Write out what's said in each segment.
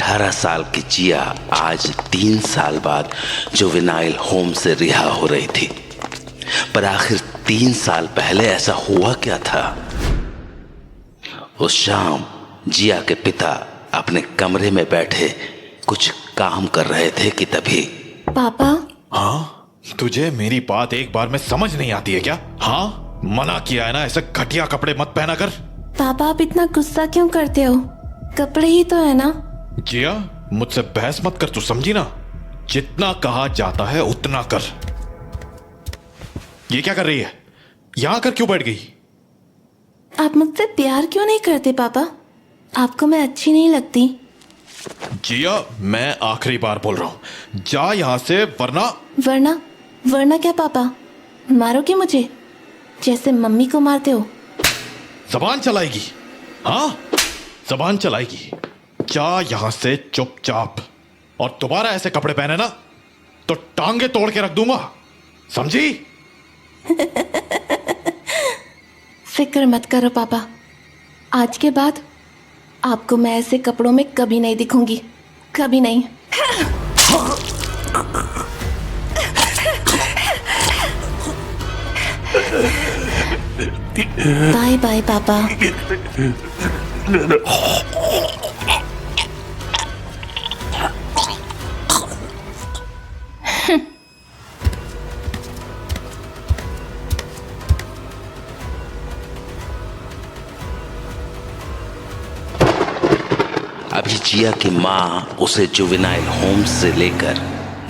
18 साल की जिया आज 3 साल बाद जुवेनाइल होम से रिहा हो रही थी। पर आखिर 3 साल पहले ऐसा हुआ क्या था? उस शाम जिया के पिता अपने कमरे में बैठे कुछ काम कर रहे थे कि तभी पापा। हाँ, तुझे मेरी बात एक बार में समझ नहीं आती है क्या? हाँ, मना किया है ना, ऐसे घटिया कपड़े मत पहना कर। पापा आप इतना गुस्सा क्यों करते हो? कपड़े ही तो है ना। जिया, मुझसे बहस मत कर, तू समझी ना? जितना कहा जाता है उतना कर। ये क्या कर रही है? यहां कर क्यों बैठ गई? आप मुझसे प्यार क्यों नहीं करते पापा? आपको मैं अच्छी नहीं लगती? जिया, मैं आखिरी बार बोल रहा हूं, जा यहां से, वरना। वरना? वरना क्या पापा? मारोगे मुझे जैसे मम्मी को मारते हो? जबान चलाएगी? हाँ, जबान चलाएगी। जा यहां से चुपचाप, और दोबारा ऐसे कपड़े पहने ना तो टांगे तोड़ के रख दूंगा, समझी? फिक्र मत करो पापा, आज के बाद आपको मैं ऐसे कपड़ों में कभी नहीं दिखूंगी, कभी नहीं। बाय बाय पापा। अभी जिया की माँ उसे जुवेनाइल होम से लेकर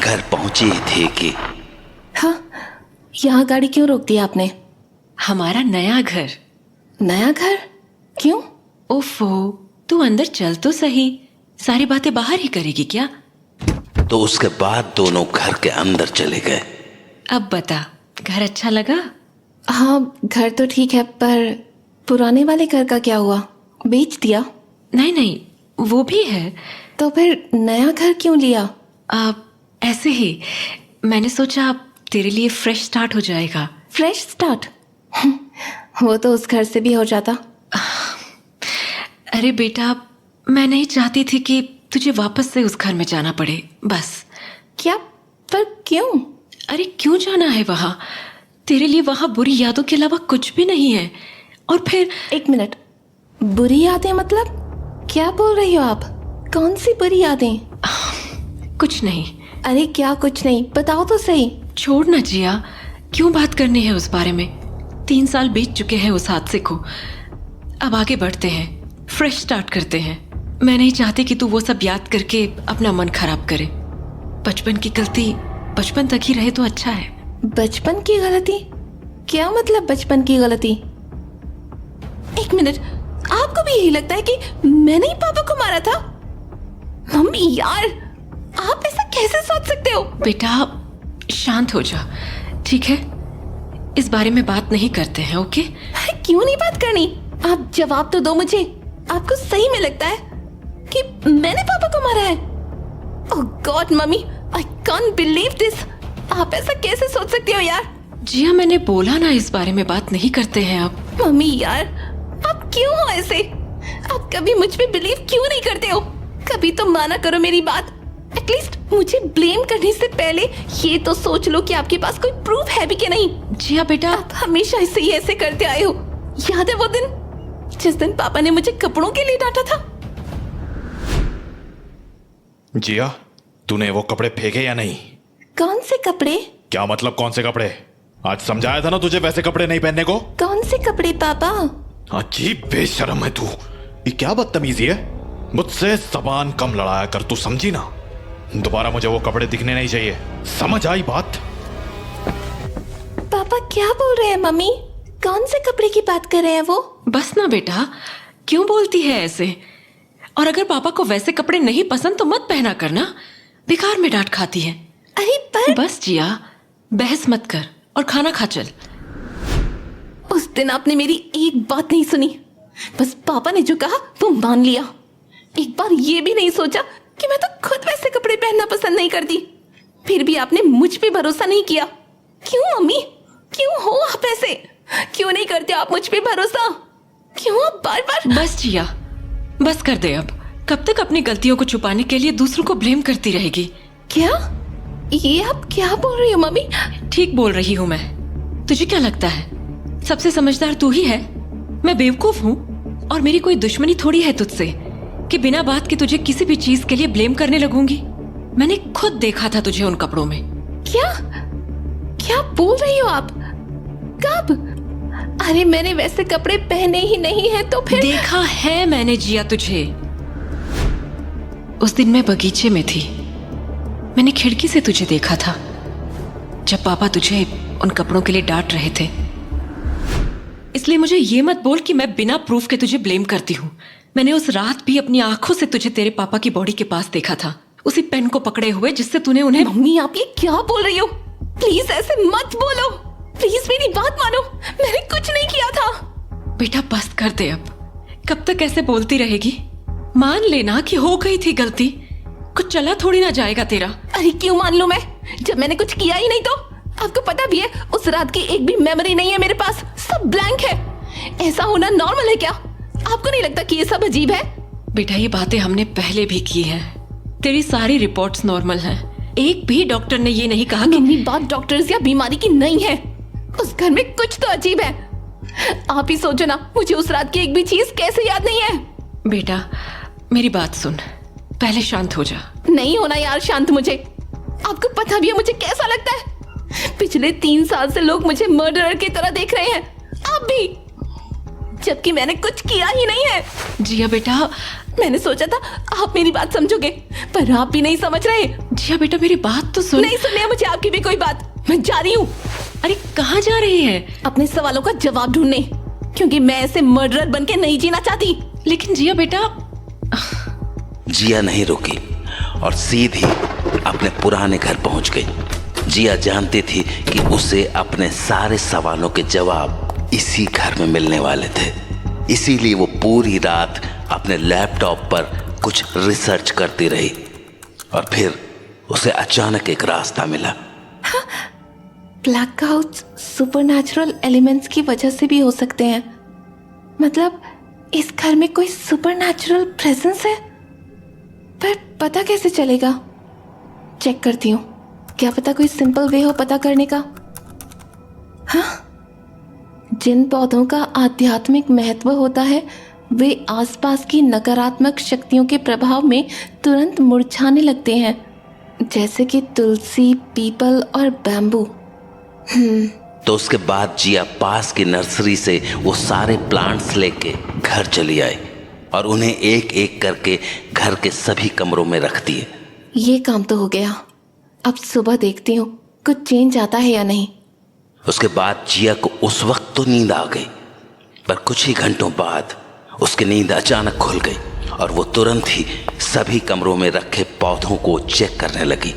घर पहुंची थी कि हाँ, यहाँ गाड़ी क्यों रोक दी आपने? हमारा नया घर। नया घर? क्यों? ओफो, तू अंदर चल तो सही, सारी बातें बाहर ही करेगी क्या? तो उसके बाद दोनों घर के अंदर चले गए। अब बता, घर अच्छा लगा? हाँ, घर तो ठीक है, पर पुराने वाले घर का क्या हुआ? बेच दिया? नहीं नहीं, वो भी है। तो फिर नया घर क्यों लिया? ऐसे ही मैंने सोचा तेरे लिए फ्रेश स्टार्ट हो जाएगा। Fresh start? वो तो उस घर से भी हो जाता। अरे बेटा, मैं नहीं चाहती थी कि तुझे वापस से उस घर में जाना पड़े, बस। क्या? पर क्यों? अरे क्यों जाना है वहां? तेरे लिए वहां बुरी यादों के अलावा कुछ भी नहीं है। और फिर एक मिनट, बुरी यादें मतलब? क्या बोल रही हो आप? कौन सी बुरी यादें? कुछ नहीं। अरे क्या कुछ नहीं, बताओ तो सही। छोड़ ना जिया, क्यों बात करनी है उस बारे में? 3 साल बीत चुके हैं उस हादसे को। अब आगे बढ़ते हैं, फ्रेश स्टार्ट करते हैं। मैं नहीं चाहती कि तू वो सब याद करके अपना मन खराब करे। बचपन की गलती बचपन तक ही रहे तो अच्छा है। बचपन की गलती? क्या मतलब बचपन की गलती? एक मिनट, आपको भी यही लगता है कि मैंने ही पापा को मारा था? मम्मी यार, आप ऐसा कैसे सोच सकते हो? बेटा शांत हो जा, ठीक है? इस बारे में बात नहीं करते हैं, ओके? क्यों नहीं बात करनी? आप जवाब तो दो मुझे। आपको सही में लगता है कि मैंने पापा को मारा है? Oh God mummy, I can't believe this. आप ऐसा कैसे सोच सकते हो यार? जिया, मैंने बोला ना इस बारे में बात नहीं करते हैं अब। मम्मी यार, आप क्यों हो ऐसे? आप कभी मुझ पे बिलीव क्यों नहीं करते हो? कभी तो माना करो मेरी बात। एटलीस्ट मुझे ब्लेम करने से पहले ये तो सोच लो कि आपके पास कोई प्रूफ है भी कि नहीं। जिया बेटा, आप हमेशा ऐसे ही ऐसे करते आए हो। याद है वो दिन जिस दिन पापा ने मुझे कपड़ों के लिए डांटा था? जिया, तूने वो कपड़े फेंके या नहीं? कौन से कपड़े? क्या मतलब कौन से कपड़े? आज समझाया था ना तुझे वैसे कपड़े नहीं पहनने को। कौन से कपड़े पापा? अजीब बेशर्म है तू। ये क्या बदतमीजी है? मुझसे जबान कम लड़ाया कर, तू समझी ना? दोबारा मुझे वो कपड़े दिखने नहीं चाहिए, समझ आई बात? पापा क्या बोल रहे हैं मम्मी? कौन से कपड़े की बात कर रहे हैं वो? बस ना बेटा, क्यों बोलती है ऐसे? और अगर पापा को वैसे कपड़े नहीं पसंद तो मत पहना करना, बेकार में डांट खाती है। अरे पर बस जिया, बहस मत कर और खाना खा चल। उस दिन आपने मेरी एक बात नहीं सुनी, बस पापा ने जो कहा वो मान लिया। एक बार ये भी नहीं सोचा कि मैं तो खुद वैसे कपड़े पहनना पसंद नहीं करती। फिर भी आपने मुझ पे भरोसा नहीं किया। क्यों मम्मी? क्यों हो आप ऐसे? क्यों नहीं करते आप मुझ पे भरोसा? क्यों आप बार बार? बस जिया, बस कर दे अब। कब तक अपनी गलतियों को छुपाने के लिए दूसरों को ब्लेम करती रहेगी? क्या? ये आप क्या बोल रही हो मम्मी? ठीक बोल रही हूँ मैं। तुझे क्या लगता है सबसे समझदार तू ही है? मैं बेवकूफ हूँ और मेरी कोई दुश्मनी थोड़ी है तुझसे कि बिना बात के तुझे किसी भी चीज के लिए ब्लेम करने लगूंगी। मैंने खुद देखा था तुझे उन कपड़ों में। क्या क्या बोल रही हो आप? कब? अरे मैंने वैसे कपड़े पहने ही नहीं है तो फिर। देखा है मैंने जिया तुझे। उस दिन मैं बगीचे में थी, मैंने खिड़की से तुझे देखा था जब पापा तुझे उन कपड़ों के लिए डांट रहे थे। इसलिए मुझे ये मत बोल कि मैं बिना प्रूफ के तुझे ब्लेम करती हूँ। मैंने उस रात भी अपनी आंखों से तुझे तेरे पापा की बॉडी के पास देखा था, उसी पेन को पकड़े हुए जिससे तूने उन्हें। मम्मी आप ये क्या बोल रही हो? प्लीज ऐसे मत बोलो, प्लीज मेरी बात मानो, मैंने कुछ नहीं किया था। बेटा बस कर दे अब, कब तक ऐसे बोलती रहेगी? मान लेना कि हो गई थी गलती, कुछ चला थोड़ी ना जाएगा तेरा। अरे क्यों मान लूं मैं, जब मैंने कुछ किया ही नहीं तो? आपको पता भी है उस रात की एक भी मेमोरी नहीं है मेरे पास, सब ब्लैंक है। ऐसा होना नॉर्मल है क्या? आपको नहीं लगता कि ये सब अजीब है? बेटा ये बातें हमने पहले भी की हैं। तेरी सारी रिपोर्ट्स नॉर्मल हैं। एक भी डॉक्टर ने ये नहीं कहा कि। मम्मी बात डॉक्टर्स या बीमारी की नहीं है, उस घर में कुछ तो अजीब है। आप ही सोचो ना, मुझे उस रात की एक भी चीज कैसे याद नहीं है? बेटा मेरी बात सुन, पहले शांत हो जा। नहीं होना यार शांत मुझे। आपको पता भी है मुझे कैसा लगता है? पिछले 3 साल से लोग मुझे मर्डरर की तरह देख रहे हैं, आप भी, जबकि मैंने कुछ किया ही नहीं है। जिया बेटा, मैंने सोचा था आप मेरी बात समझोगे, पर आप भी नहीं समझ रहे। जिया बेटा मेरी बात तो सुन। नहीं सुननी है मुझे आपकी भी कोई बात, मैं जा रही हूँ। अरे कहाँ जा रही है? अपने सवालों का जवाब ढूंढने, क्योंकि मैं ऐसे मर्डरर बनके नहीं जीना चाहती। लेकिन जिया बेटा। जिया नहीं रुकी और सीधी अपने पुराने घर पहुंच गई। जिया जानती थी कि उसे अपने सारे सवालों के जवाब इसी घर में मिलने वाले थे, इसीलिए वो पूरी रात अपने लैपटॉप पर कुछ रिसर्च करती रही और फिर उसे अचानक एक रास्ता मिला। ब्लैकआउट्स सुपरनैचुरल एलिमेंट्स की वजह से भी हो सकते हैं। मतलब इस घर में कोई सुपरनैचुरल प्रेजेंस है, पर पता कैसे चलेगा? चेक करती हूँ, क्या पता कोई सिंपल वे हो पता करने का। हाँ, जिन पौधों का आध्यात्मिक महत्व होता है वे आसपास की नकारात्मक शक्तियों के प्रभाव में तुरंत मुरझाने लगते हैं, जैसे कि तुलसी, पीपल और बैम्बू। तो उसके बाद जिया पास की नर्सरी से वो सारे प्लांट्स लेके घर चली आई और उन्हें एक एक करके घर के सभी कमरों में रख दिए। ये काम तो हो गया, अब सुबह देखती हूँ कुछ चेंज आता है या नहीं। उसके बाद जिया को उस वक्त तो नींद आ गई, पर कुछ ही घंटों बाद उसकी नींद अचानक खुल गई और वो तुरंत ही सभी कमरों में रखे पौधों को चेक करने लगी।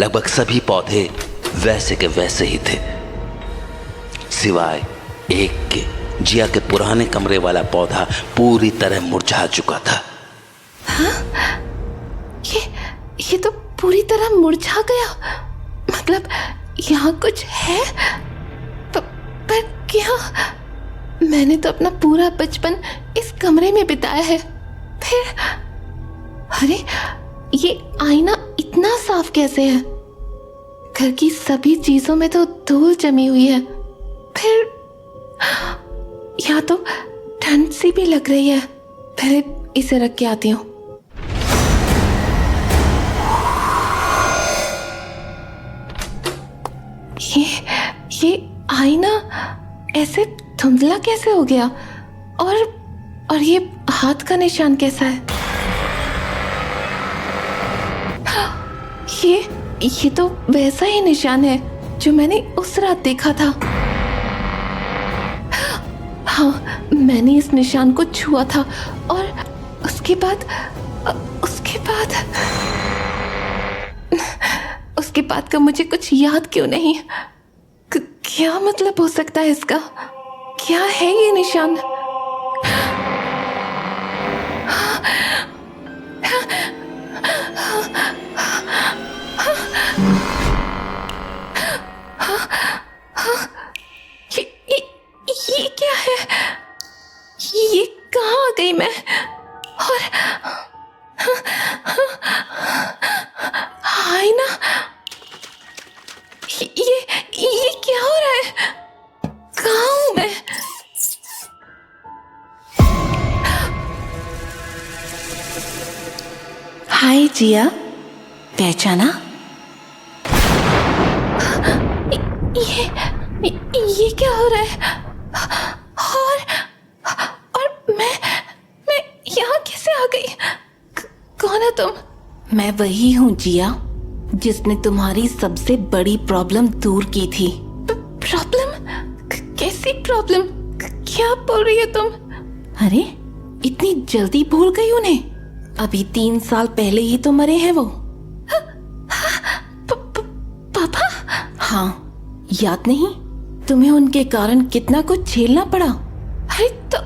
लगभग सभी पौधे वैसे के वैसे ही थे, सिवाय एक के। जिया के पुराने कमरे वाला पौधा पूरी तरह मुरझा चुका था। हाँ? ये तो पूरी तरह मुरझा गया। मतलब यहाँ कुछ है? पर क्या? मैंने तो अपना पूरा बचपन इस कमरे में बिताया है। फिर अरे ये आईना इतना साफ कैसे है? घर की सभी चीजों में तो धूल जमी हुई है। फिर यहाँ तो ठंड सी भी लग रही है। पहले इसे रख के आती हूँ। ये आईना ऐसे धुंधला कैसे हो गया? और ये हाथ का निशान कैसा है? ये तो वैसा ही निशान है जो मैंने उस रात देखा था। हाँ, मैंने इस निशान को छुआ था और उसके बाद का मुझे कुछ याद क्यों नहीं? क्या मतलब हो सकता है इसका? क्या है ये निशान? ये क्या है? ये कहाँ आ गई मैं? हाय जिया, पहचाना? ये क्या हो रहा है? और मैं यहाँ कैसे आ गई? कौन है तुम? मैं वही हूँ जिया, जिसने तुम्हारी सबसे बड़ी प्रॉब्लम दूर की थी। प्रॉब्लम? कैसी प्रॉब्लम? क्या बोल रही हो तुम? अरे इतनी जल्दी भूल गई उन्हें? अभी 3 साल पहले ही तो मरे हैं वो। पापा? हाँ, याद नहीं? तुम्हें उनके कारण कितना कुछ झेलना पड़ा। अरे तो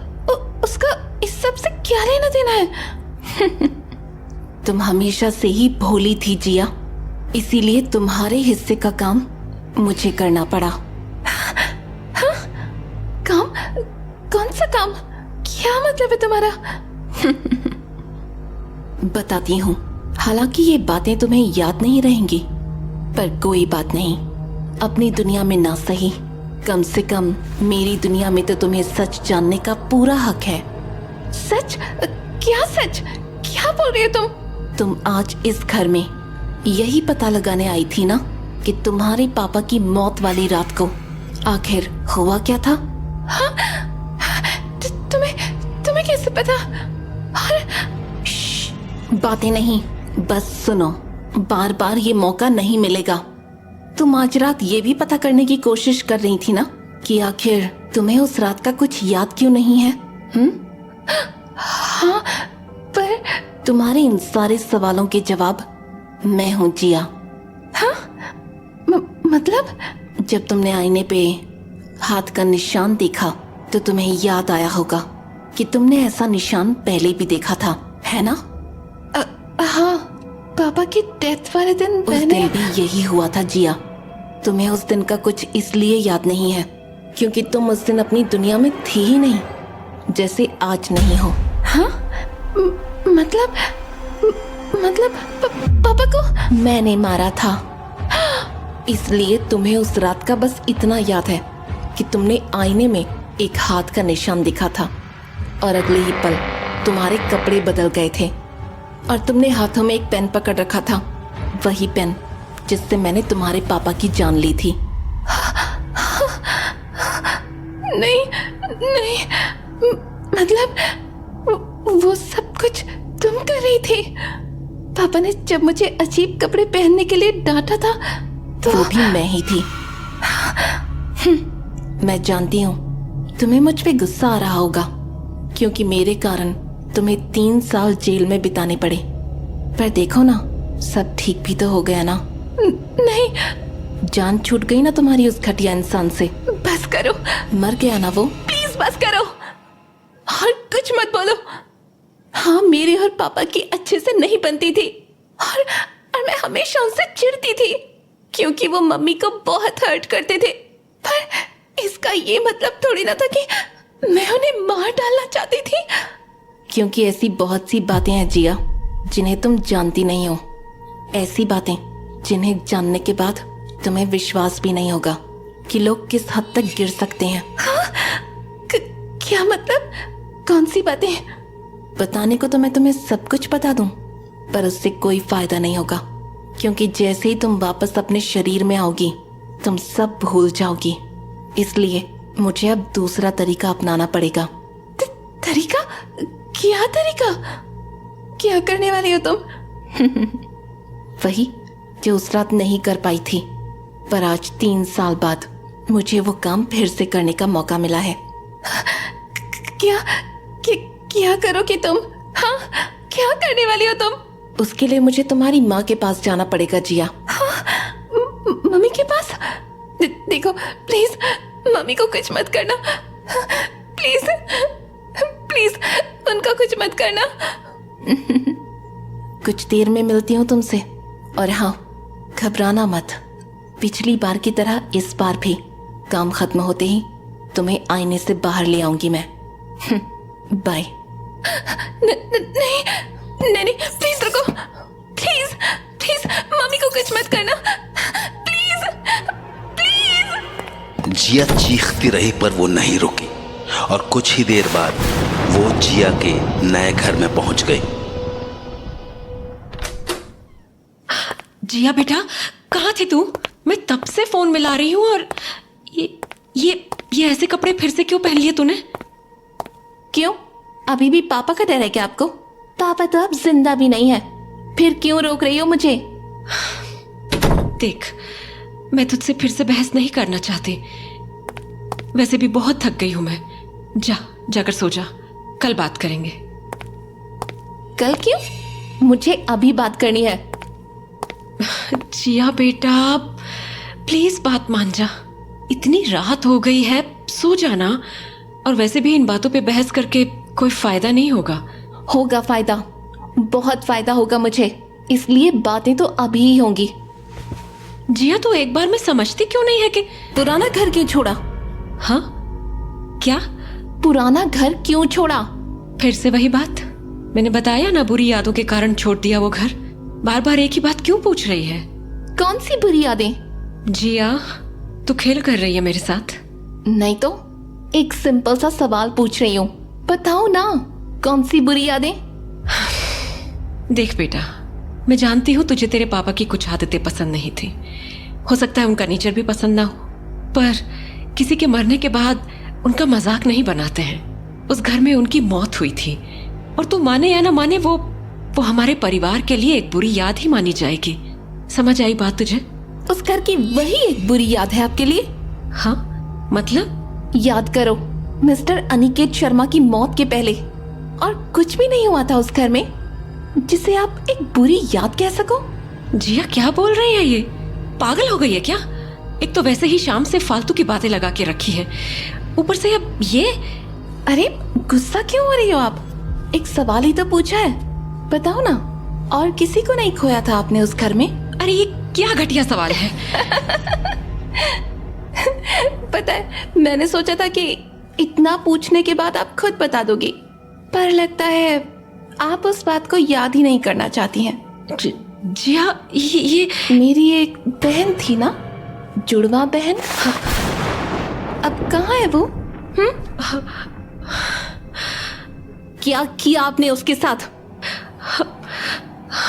उसका इस सब से क्या लेना देना है? तुम हमेशा से ही भोली थी जिया, इसीलिए तुम्हारे हिस्से का काम मुझे करना पड़ा। हाँ? काम? कौन सा काम? क्या मतलब है तुम्हारा? बताती हूँ। हालांकि ये बातें तुम्हें याद नहीं रहेंगी, पर कोई बात नहीं। अपनी दुनिया में ना सही, कम से कम मेरी दुनिया में तो तुम्हें सच जानने का पूरा हक है। सच? क्या सच? क्या बोल रही हो तुम? तुम आज इस घर में यही पता लगाने आई थी ना कि तुम्हारे पापा की मौत वाली रात को आखिर हुआ क्या था? हाँ? तुम्हें कैसे पता? बातें नहीं, बस सुनो। बार बार ये मौका नहीं मिलेगा। तुम आज रात ये भी पता करने की कोशिश कर रही थी ना कि आखिर तुम्हें उस रात का कुछ याद क्यों नहीं है? हाँ, पर तुम्हारे इन सारे सवालों के जवाब मैं हूँ जिया। हाँ? मतलब? जब तुमने आईने पे हाथ का निशान देखा तो तुम्हें याद आया होगा कि तुमने ऐसा निशान पहले भी देखा था, है ना? हाँ, पापा की डेथ वाले दिन उस दिन भी यही हुआ था जिया। तुम्हें उस दिन का कुछ इसलिए याद नहीं है क्योंकि तुम उस दिन अपनी दुनिया में थी ही नहीं, जैसे आज नहीं हो। हाँ? मतलब पापा को मैंने मारा था, इसलिए तुम्हें उस रात का बस इतना याद है कि तुमने आईने में एक हाथ का निशान दिखा था और अगले ही पल तुम्हारे कपड़े बदल गए थे और तुमने हाथों में एक पेन पकड़ रखा था, वही पेन जिससे मैंने तुम्हारे पापा की जान ली थी। नहीं, मतलब वो सब कुछ तुम कर रही थी? पापा ने जब मुझे अजीब कपड़े पहनने के लिए डांटा था तो वो भी मैं ही थी। मैं जानती हूँ तुम्हें मुझ पे गुस्सा आ रहा होगा क्योंकि मेरे कारण तुम्हें 3 साल जेल में बिताने पड़े, पर देखो ना, सब ठीक भी तो हो गया ना? नहीं, जान छूट गई ना तुम्हारी उस घटिया इंसान से। बस करो। मर गया ना वो? प्लीज बस करो और कुछ मत बोलो। हाँ, मेरे और पापा की अच्छे से नहीं बनती थी और मैं हमेशा उनसे चिढ़ती थी क्योंकि वो मम्मी को बहुत हर्ट करते थे, पर इसका ये मतलब थोड़ी ना था कि मैं उन्हें मार डालना चाहती थी। क्योंकि ऐसी बहुत सी बातें हैं जिया जिन्हें तुम जानती नहीं हो, ऐसी बातें जिन्हें जानने के बाद तुम्हें विश्वास भी नहीं होगा कि लोग किस हद तक गिर सकते हैं। हाँ? क्या मतलब? कौन सी बातें? बताने को तो मैं तुम्हें सब कुछ बता दूं, पर उससे कोई फायदा नहीं होगा क्योंकि जैसे ही तुम वापस अपने शरीर में आओगी तुम सब भूल जाओगी। इसलिए मुझे अब दूसरा तरीका अपनाना पड़ेगा। तरीका? क्या तरीका? क्या करने वाली हो तुम? वही जो उस रात नहीं कर पाई थी, पर आज 3 साल बाद मुझे वो काम फिर से करने का मौका मिला है। क्या करोगी तुम? हाँ, क्या करने वाली हो तुम? उसके लिए मुझे तुम्हारी माँ के पास जाना पड़ेगा जिया। हाँ? मम्मी के पास? देखो प्लीज, मम्मी को कुछ मत करना, प्लीज प्लीज, उनका कुछ मत करना। कुछ देर में मिलती हूँ तुमसे, और हाँ, घबराना मत। पिछली बार की तरह इस बार भी काम खत्म होते ही तुम्हें आईने से बाहर ले आऊंगी मैं। बाय। नहीं, प्लीज रुको, प्लीज प्लीज, मम्मी को कुछ मत करना, प्लीज प्लीज। जिया चीखती रही पर वो नहीं रुकी और कुछ ही देर बाद वो जिया के नए घर में पहुंच गई। जिया बेटा, कहाँ थी तू? मैं तब से फोन मिला रही हूँ। और ये ऐसे कपड़े फिर से क्यों पहन लिए तूने? क्यों, अभी भी पापा का डर है क्या आपको? पापा तो अब जिंदा भी नहीं है, फिर क्यों रोक रही हो मुझे? देख, मैं तुझसे फिर से बहस नहीं करना चाहती। वैसे भी बहुत थक गई हूं मैं। जाकर सो जा, कल बात करेंगे। कल क्यों? मुझे अभी बात करनी है। जिया बेटा, प्लीज बात मान जा। इतनी रात हो गई है, सो जाना। और वैसे भी इन बातों पे बहस करके कोई फायदा नहीं होगा। होगा फायदा, बहुत फायदा होगा मुझे, इसलिए बातें तो अभी ही होंगी। जिया, तू एक बार में समझती क्यों नहीं है कि पुराना घर क्यों छोड़ा? हाँ? क्या? पुराना घर क्यों छोड़ा? फिर से वही बात। मैंने बताया ना, बुरी यादों के कारण छोड़ दिया वो घर। बार बार एक ही बात क्यों पूछ रही है? कौन सी बुरी यादें? जिया, तू खेल कर रही है मेरे साथ? नहीं तो, एक सिंपल सा सवाल पूछ रही हूँ, बताओ ना, कौन सी बुरी यादें? देख बेटा, मैं जानती हूँ तुझे तेरे पापा की कुछ आदतें पसंद नहीं थी। हो सकता है उनका नेचर भी पसंद ना हो, पर किसी के मरने के बाद उनका मजाक नहीं बनाते हैं। उस घर में उनकी मौत हुई थी, और तू माने या ना माने, वो हमारे परिवार के लिए एक बुरी याद ही मानी जाएगी। समझ आई बात तुझे? उस घर की वही एक बुरी याद है आपके लिए? हाँ, मतलब? याद करो, मिस्टर अनिकेत शर्मा की मौत के पहले और कुछ भी नहीं हुआ था उस घर में जिसे आप एक बुरी याद कह सको। जिया, क्या बोल रही है ये? पागल हो गई है क्या? एक तो वैसे ही शाम से फालतू की बातें लगा के रखी है, ऊपर से अब ये। अरे गुस्सा क्यों हो रही हो आप? एक सवाल ही तो पूछा है, बताओ ना। और किसी को नहीं खोया था आपने उस घर में? अरे ये क्या घटिया सवाल है? पता है, मैंने सोचा था कि इतना पूछने के बाद आप खुद बता दोगी, पर लगता है आप उस बात को याद ही नहीं करना चाहती हैं। जिया, ये मेरी एक बहन थी ना, जुड़वा बहन, अब कहाँ है वो? क्या किया आपने उसके साथ?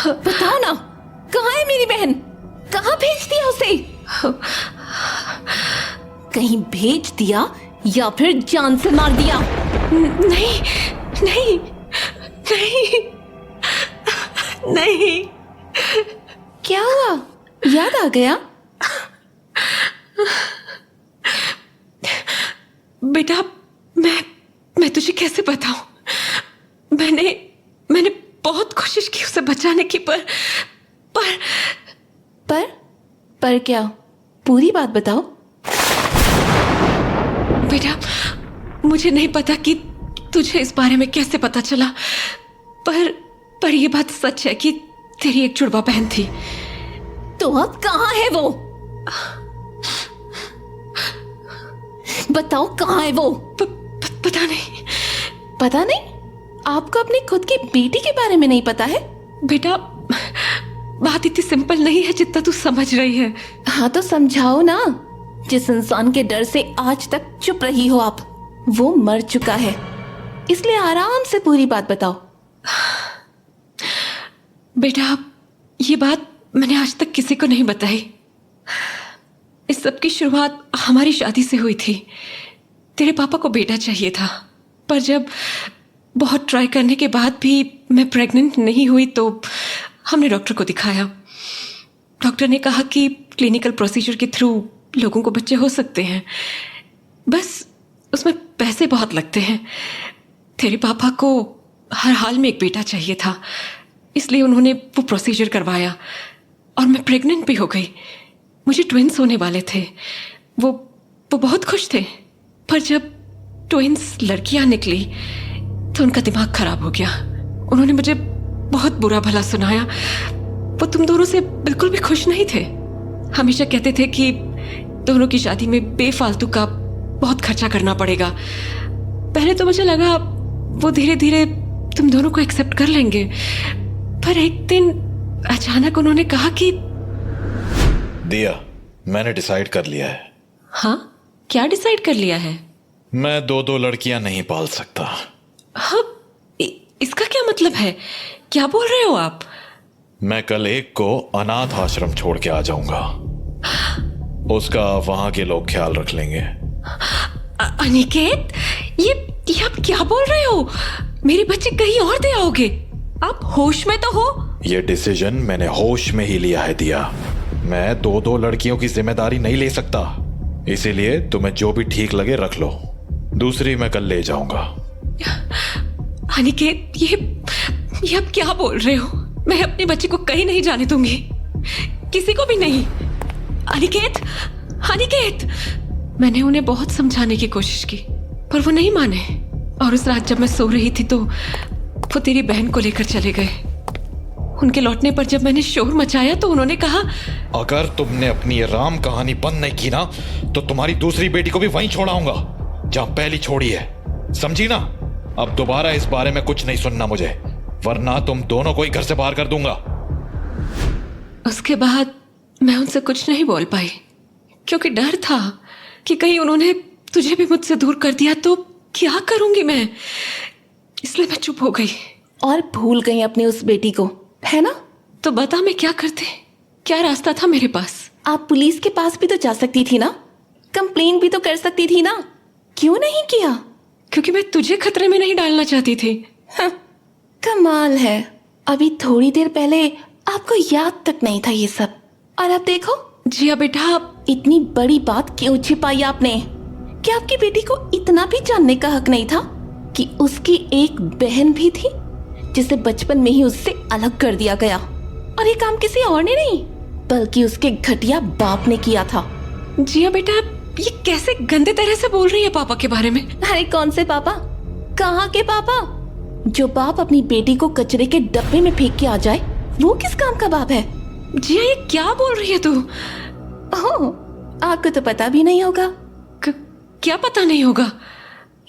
बताओ ना, कहाँ है मेरी बहन? कहाँ भेज दिया उसे? कहीं भेज दिया या फिर जान से मार दिया? नहीं नहीं नहीं नहीं। क्या हुआ, याद आ गया? बेटा, मैं तुझे कैसे बताऊं? मैंने बहुत कोशिश की उसे बचाने की, पर क्या? पूरी बात बताओ। बेटा, मुझे नहीं पता कि तुझे इस बारे में कैसे पता चला, पर यह बात सच है कि तेरी एक जुड़वा बहन थी। तो अब कहाँ है वो? बताओ, कहाँ है वो? पता नहीं। पता नहीं? आपको अपनी खुद की बेटी के बारे में नहीं पता है? बेटा, बात इतनी सिंपल नहीं है जितना तू समझ रही है। हाँ तो समझाओ ना। जिस इंसान के डर से आज तक चुप रही हो आप, वो मर चुका है, इसलिए आराम से पूरी बात बताओ। बेटा, ये बात मैंने आज तक किसी को नहीं बताई। इस सब की शुरुआत हमारी शादी से हुई थी। तेरे पापा को बेटा चाहिए था, पर जब बहुत ट्राई करने के बाद भी मैं प्रेग्नेंट नहीं हुई तो हमने डॉक्टर को दिखाया। डॉक्टर ने कहा कि क्लिनिकल प्रोसीजर के थ्रू लोगों को बच्चे हो सकते हैं, बस उसमें पैसे बहुत लगते हैं। तेरे पापा को हर हाल में एक बेटा चाहिए था, इसलिए उन्होंने वो प्रोसीजर करवाया और मैं प्रेग्नेंट भी हो गई। मुझे ट्विंस होने वाले थे। वो बहुत खुश थे, पर जब ट्विंस लड़कियां निकली तो उनका दिमाग खराब हो गया। उन्होंने मुझे बहुत बुरा भला सुनाया। वो तुम दोनों से बिल्कुल भी खुश नहीं थे। हमेशा कहते थे कि दोनों की शादी में बेफालतू का बहुत खर्चा करना पड़ेगा। पहले तो मुझे लगा वो धीरे धीरे तुम दोनों को एक्सेप्ट कर लेंगे, पर एक दिन अचानक उन्होंने कहा कि दिया, मैंने डिसाइड कर लिया है। हाँ? क्या डिसाइड कर लिया है? मैं दो लड़कियां नहीं पाल सकता। हाँ, इसका क्या मतलब है? क्या बोल रहे हो आप? मैं कल एक को अनाथ आश्रम छोड़ के आ जाऊंगा। उसका वहां के लोग ख्याल रख लेंगे। अनिकेत, ये आप क्या बोल रहे हो? मेरे बच्चे कहीं और दे आओगे? आप होश में तो हो? ये डिसीजन मैंने होश में ही लिया है दिया। मैं दो लड़कियों की जिम्मेदारी नहीं ले सकता, इसीलिए तुम्हें जो भी ठीक लगे रख लो। दूसरी मैं कल ले जाऊंगा। अनिकेत, ये आप क्या बोल रहे हो? मैं अपने बच्चे को कहीं नहीं जाने दूंगी, किसी को भी नहीं। अनिकेत, मैंने उन्हें बहुत समझाने की कोशिश की, पर वो नहीं माने। और उस रात जब मैं सो रही थी तो वो तेरी बहन को लेकर चले गए। उनके लौटने पर जब मैंने शोर मचाया तो उन्होंने कहा, अगर तुमने अपनी ये राम कहानी बंद नहीं की ना, तो तुम्हारी दूसरी बेटी को भी वहीं छोड़ाऊंगा जहां पहली छोड़ी है, समझी ना? अब दोबारा इस बारे में कुछ नहीं सुनना मुझे, वरना तुम दोनों को ही घर से बाहर कर दूंगा। उसके बाद मैं उनसे कुछ नहीं बोल पाई, क्योंकि डर था कि कहीं उन्होंने तुझे भी मुझसे दूर कर दिया तो क्या करूंगी मैं। इसलिए मैं चुप हो गई और भूल गई अपनी उस बेटी को, है ना? तो बता मैं क्या करती? क्या रास्ता था मेरे पास? आप पुलिस के पास भी तो जा सकती थी ना, कंप्लेन भी तो कर सकती थी ना, क्यों नहीं किया? क्योंकि मैं तुझे खतरे में नहीं डालना चाहती थी। कमाल है, अभी थोड़ी देर पहले आपको याद तक नहीं था ये सब, और अब देखो। जिया बेटा, इतनी बड़ी बात क्यों छिपाई आपने? क्या आपकी बेटी को इतना भी जानने का हक नहीं था कि उसकी एक बहन भी थी जिसे बचपन में ही उससे अलग कर दिया गया, और ये काम किसी और ने नहीं बल्कि उसके घटिया बाप ने किया था। जिया बेटा, ये कैसे गंदे तरह से बोल रही है पापा के बारे में? अरे कौन से पापा? कहाँ के पापा? जो बाप अपनी बेटी को कचरे के डब्बे में फेंक के आ जाए, वो किस काम का बाप है? जिया, ये क्या बोल रही है तू? ओह, आपको तो पता भी नहीं होगा। क्या पता नहीं होगा?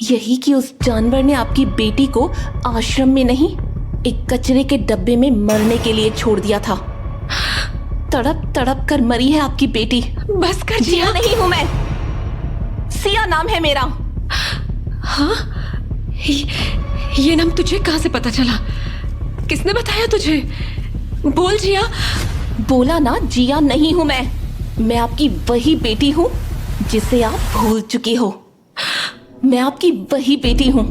यही कि उस जानवर ने आपकी बेटी को आश्रम में नहीं, एक कचरे के डब्बे में मरने के लिए छोड़ दिया था। तड़प तड़प कर मरी है आपकी बेटी। बस कर जिया। नहीं हूं मैं, सिया नाम है मेरा। हाँ, ये नाम तुझे कहाँ से पता चला? किसने बताया तुझे? बोल जिया। बोला ना, जिया नहीं हूं मैं आपकी वही बेटी हूँ जिसे आप भूल चुकी हो। मैं आपकी वही बेटी हूँ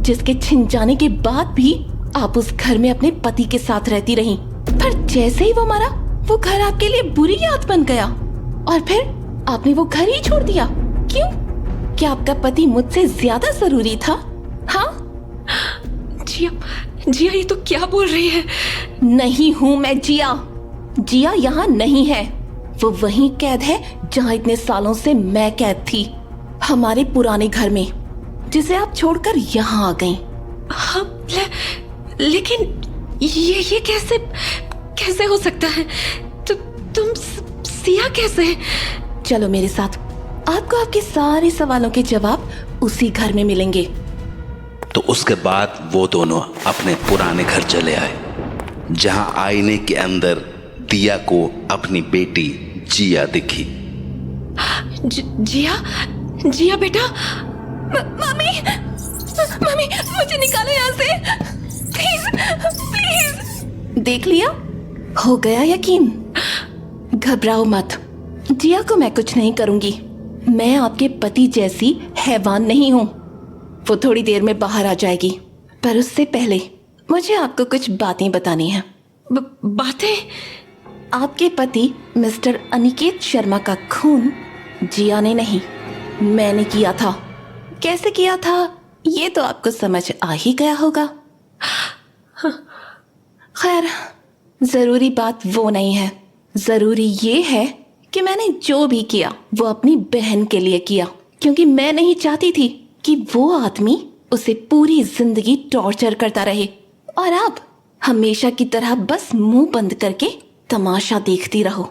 जिसके छिन जाने के बाद भी आप उस घर में अपने पति के साथ रहती रही, पर जैसे ही वो मरा, वो घर आपके लिए बुरी याद बन गया, और फिर आपने वो घर ही छोड़ दिया। क्यों? क्या आपका पति मुझसे ज्यादा जरूरी था? हाँ? जिया, ये तो क्या बोल रही है? नहीं हूँ मैं जिया यहाँ नहीं है। वो वहीं कैद है जहाँ इतने सालों से मैं कैद थी, हमारे पुराने घर में, जिसे आप छोड़कर यहाँ आ गईं। हाँ, लेकिन ये कैसे हो सकता है? तुम सिया कैसे? चलो मेरे साथ, आपको आपके सारे सवालों के जवाब उसी घर में मिलेंगे। तो उसके बाद वो दोनों अपने पुराने घर चले आए, जहां आईने के अंदर दिया को अपनी बेटी जिया दिखी। जिया बेटा। मम्मी, मुझे निकालो यहाँ से, प्लीज। देख लिया, हो गया यकीन। घबराओ मत, जिया को मैं कुछ नहीं करूंगी। मैं आपके पति जैसी हैवान नहीं हूँ। वो थोड़ी देर में बाहर आ जाएगी, पर उससे पहले मुझे आपको कुछ बातें बतानी हैं। बातें? आपके पति मिस्टर अनिकेत शर्मा का खून जिया ने नहीं, मैंने किया था। कैसे किया था ये तो आपको समझ आ ही गया होगा। खैर, जरूरी बात वो नहीं है, जरूरी ये है कि मैंने जो भी किया वो अपनी बहन के लिए किया, क्योंकि मैं नहीं चाहती थी कि वो आदमी उसे पूरी जिंदगी टॉर्चर करता रहे, और आप हमेशा की तरह बस मुंह बंद करके तमाशा देखती रहो।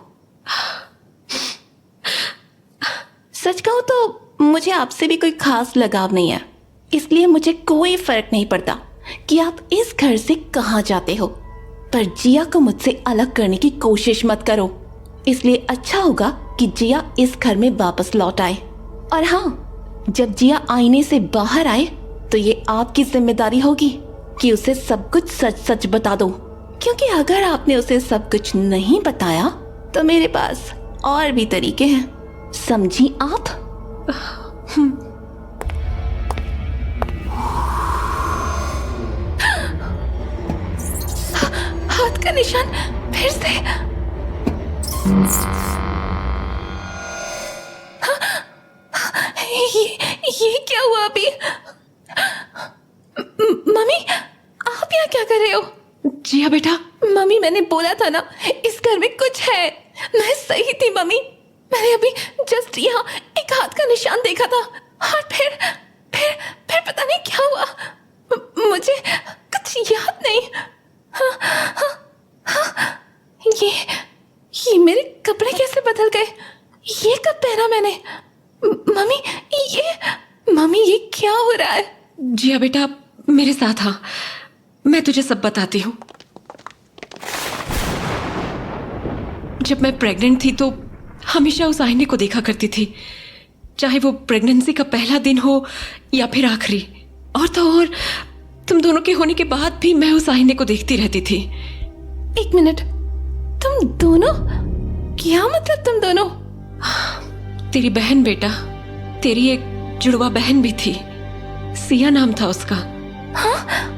सच कहूं तो मुझे आपसे भी कोई खास लगाव नहीं है, इसलिए मुझे कोई फर्क नहीं पड़ता कि आप इस घर से कहाँ जाते हो, पर जिया को मुझसे अलग करने की कोशिश मत करो। इसलिए अच्छा होगा कि जिया इस घर में वापस लौट आए। और हाँ, जब जिया आईने से बाहर आए तो ये आपकी जिम्मेदारी होगी कि उसे सब कुछ सच सच बता दो, क्योंकि अगर आपने उसे सब कुछ नहीं बताया तो मेरे पास और भी तरीके हैं, समझी आप? हाथ का निशान फिर से। ये क्या हुआ अभी? मम्मी, आप यहाँ क्या कर रहे हो? जिया बेटा, मम्मी, मैंने बोला था ना इस घर में कुछ है। मैं सही थी मम्मी, मैंने अभी जस्ट यहाँ एक हाथ का निशान देखा था और फिर पता नहीं क्या हुआ। मुझे कुछ याद नहीं। ये मेरे कपड़े कैसे बदल गए? ये कब पहना मैंने? मम्मी ये क्या हो रहा है? जिया बेटा, मेरे साथ आ, मैं तुझे सब बताती हूँ। जब मैं प्रेग्नेंट थी तो हमेशा उस आईने को देखा करती थी, चाहे वो प्रेगनेंसी का पहला दिन हो या फिर आखिरी। और तो और तुम दोनों के होने के बाद भी मैं उस आईने को देखती रहती थी। एक मिनट, तुम दोनों? क्या मतलब तुम दोनों? तेरी बहन बेटा, तेरी एक जुड़वा बहन भी थी, सिया नाम था उसका। हाँ,